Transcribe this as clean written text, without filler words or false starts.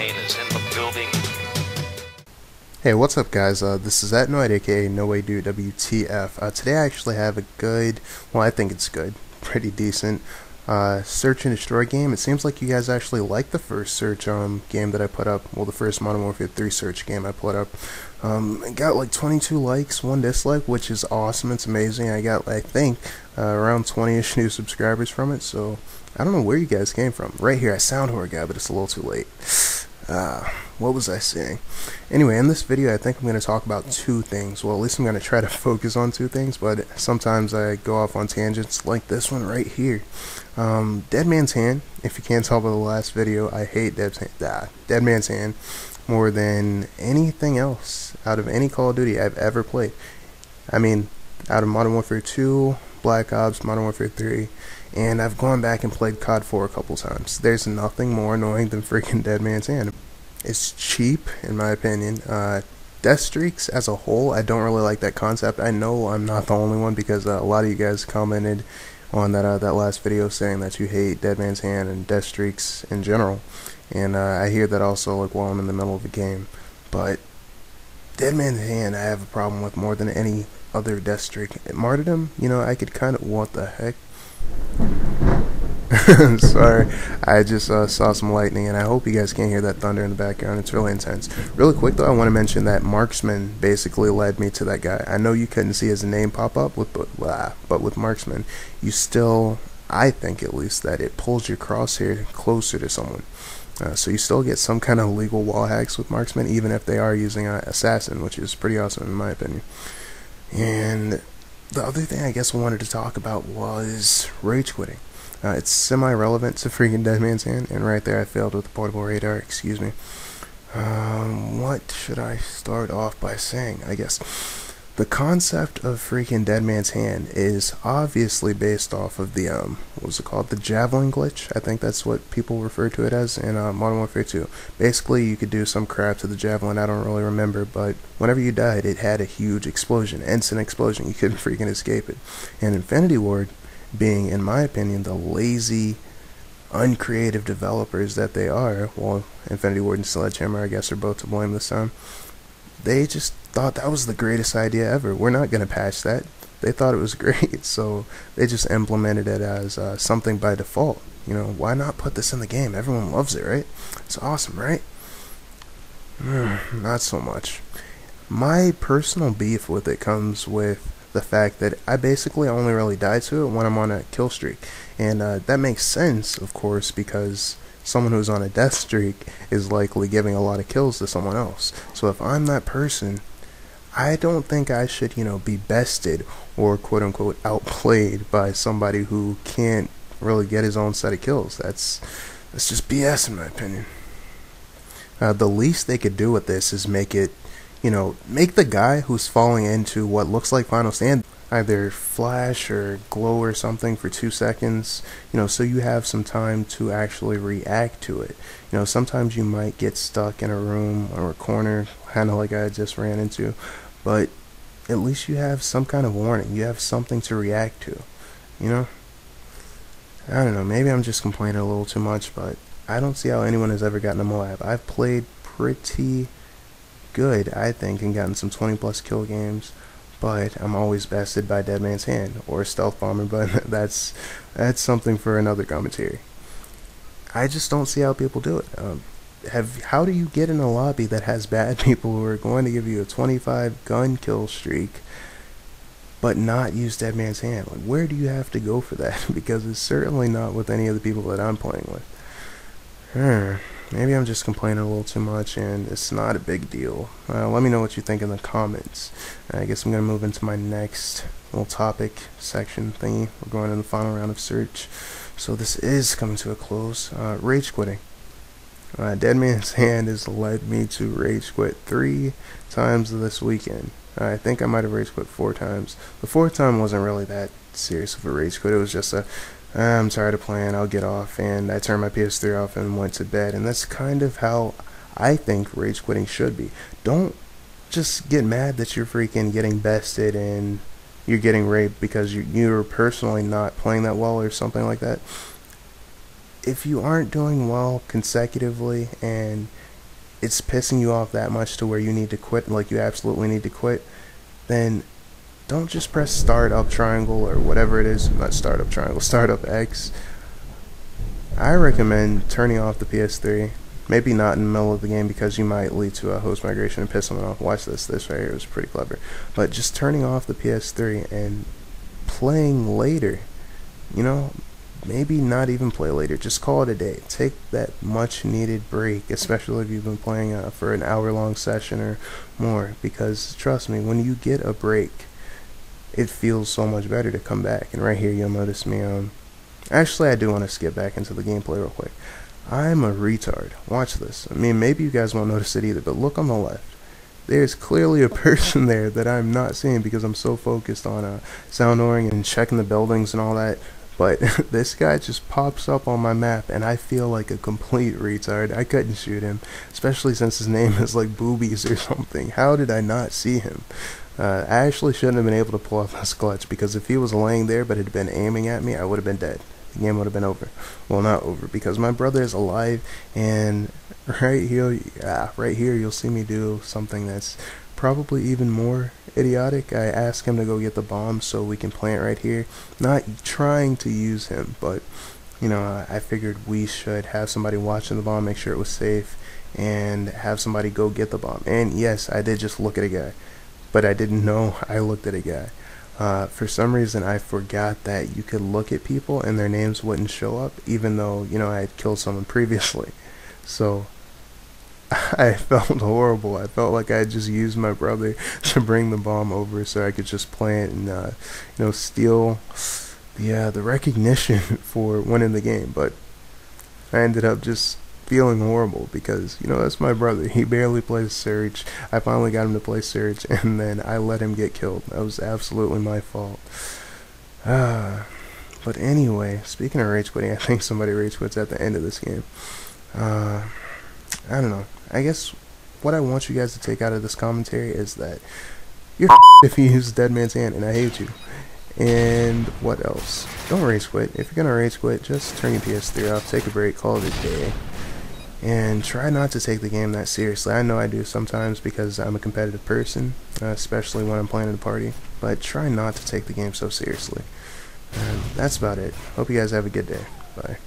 Train is in the building. Hey, what's up guys, this is Atnoid aka No Way Dude WTF. Today I actually have a good, well I think it's good, pretty decent, search and destroy game. It seems like you guys actually like the first search game that I put up, well the first Modern Warfare 3 search game I put up. It got like 22 likes, 1 dislike, which is awesome, it's amazing. I got, I think, around 20-ish new subscribers from it, so I don't know where you guys came from. Right here, I sound horror guy, but it's a little too late. What was I saying? Anyway, in this video I think I'm going to talk about 2 things. Well, at least I'm going to try to focus on 2 things, but sometimes I go off on tangents like this one right here. Dead Man's Hand. If you can't tell by the last video, I hate Dead Man's Hand more than anything else out of any Call of Duty I've ever played. I mean, out of Modern Warfare 2, Black Ops, Modern Warfare 3, and I've gone back and played COD 4 a couple times. There's nothing more annoying than freaking Dead Man's Hand. It's cheap, in my opinion. Death streaks as a whole, I don't really like that concept. I know I'm not the only one, because a lot of you guys commented on that last video saying that you hate Dead Man's Hand and death streaks in general. And I hear that also like while I'm in the middle of a game. But Dead Man's Hand I have a problem with more than any other death streak. Martyrdom, you know, I could kind of, what the heck? Sorry, I just saw some lightning, and I hope you guys can't hear that thunder in the background. It's really intense. Really quick though, I want to mention that Marksman basically led me to that guy. I know you couldn't see his name pop up but with Marksman, you still, I think at least, that it pulls your crosshair closer to someone. So you still get some kind of legal wall hacks with Marksman, even if they are using Assassin, which is pretty awesome in my opinion. And the other thing I guess I wanted to talk about was rage quitting. It's semi-relevant to freaking Dead Man's Hand, and right there I failed with the portable radar, excuse me. What should I start off by saying? I guess the concept of freaking Dead Man's Hand is obviously based off of the, what was it called? The Javelin glitch? I think that's what people refer to it as in Modern Warfare 2. Basically, you could do some crap to the Javelin, I don't really remember, but whenever you died, it had a huge explosion, instant explosion. You couldn't freaking escape it. And Infinity Ward, being, in my opinion, the lazy, uncreative developers that they are, well, Infinity Ward and Sledgehammer, I guess, are both to blame this time. They just thought that was the greatest idea ever. We're not going to patch that. They thought it was great, so they just implemented it as something by default. You know, why not put this in the game? Everyone loves it, right? It's awesome, right? Not so much. My personal beef with it comes with the fact that I basically only really die to it when I'm on a kill streak. And that makes sense, of course, because someone who's on a death streak is likely giving a lot of kills to someone else. So if I'm that person, I don't think I should, you know, be bested or quote-unquote outplayed by somebody who can't really get his own set of kills. That's just BS in my opinion. The least they could do with this is make it, you know, make the guy who's falling into what looks like Final Stand either flash or glow or something for 2 seconds, you know, so you have some time to actually react to it. You know, sometimes you might get stuck in a room or a corner, kind of like I just ran into, but at least you have some kind of warning. You have something to react to, you know? I don't know, maybe I'm just complaining a little too much, but I don't see how anyone has ever gotten a Moab. I've played pretty good, I think, and gotten some 20+ kill games, but I'm always bested by Dead Man's Hand or Stealth Bomber, but that's something for another commentary. I just don't see how people do it. How do you get in a lobby that has bad people who are going to give you a 25 gun kill streak but not use Dead Man's Hand? Like, where do you have to go for that? Because it's certainly not with any of the people that I'm playing with. Maybe I'm just complaining a little too much, and it's not a big deal. Let me know what you think in the comments. I guess I'm going to move into my next little topic section thingy. We're going in the final round of search, so this is coming to a close. Rage quitting. Dead Man's Hand has led me to rage quit 3 times this weekend. I think I might have rage quit 4 times. The 4th time wasn't really that serious of a rage quit. It was just I'm tired of playing, I'll get off, and I turned my PS3 off and went to bed. And that's kind of how I think rage quitting should be. Don't just get mad that you're freaking getting bested and you're getting raped because you're personally not playing that well or something like that. If you aren't doing well consecutively and it's pissing you off that much to where you need to quit, like you absolutely need to quit, then don't just press start up triangle or whatever it is, not start up triangle, start up X. I recommend turning off the PS3. Maybe not in the middle of the game because you might lead to a host migration and piss someone off. Watch this. This right here was pretty clever. But just turning off the PS3 and playing later. You know, maybe not even play later. Just call it a day. Take that much needed break, especially if you've been playing for an hour-long session or more. Because trust me, when you get a break, it feels so much better to come back. And right here you'll notice me actually, I do want to skip back into the gameplay real quick. I'm a retard. Watch this. I mean, maybe you guys won't notice it either, but look on the left. There's clearly a person there that I'm not seeing because I'm so focused on soundoring and checking the buildings and all that. But this guy just pops up on my map, and I feel like a complete retard. I couldn't shoot him, especially since his name is like Boobies or something. How did I not see him? I actually shouldn't have been able to pull off this clutch, because if he was laying there but had been aiming at me, I would have been dead. The game would have been over. Well, not over, because my brother is alive, and right here you'll see me do something that's probably even more idiotic. I asked him to go get the bomb so we can plant right here. Not trying to use him, but you know, I figured we should have somebody watching the bomb, make sure it was safe, and have somebody go get the bomb. And yes, I did just look at a guy, but I didn't know I looked at a guy. For some reason I forgot that you could look at people and their names wouldn't show up, even though, you know, I had killed someone previously. So I felt horrible. I felt like I had just used my brother to bring the bomb over so I could just plant and you know, steal the recognition for winning the game. But I ended up just feeling horrible because, you know, that's my brother. He barely plays Surge. I finally got him to play Surge, and then I let him get killed. That was absolutely my fault. But anyway, speaking of rage quitting, I think somebody rage quits at the end of this game. I don't know. I guess what I want you guys to take out of this commentary is that you're if you use Dead Man's Hand, and I hate you. And what else? Don't rage quit. If you're gonna rage quit, just turn your PS3 off, take a break, call it a day. And try not to take the game that seriously. I know I do sometimes because I'm a competitive person, especially when I'm playing at a party. But try not to take the game so seriously. And that's about it. Hope you guys have a good day. Bye.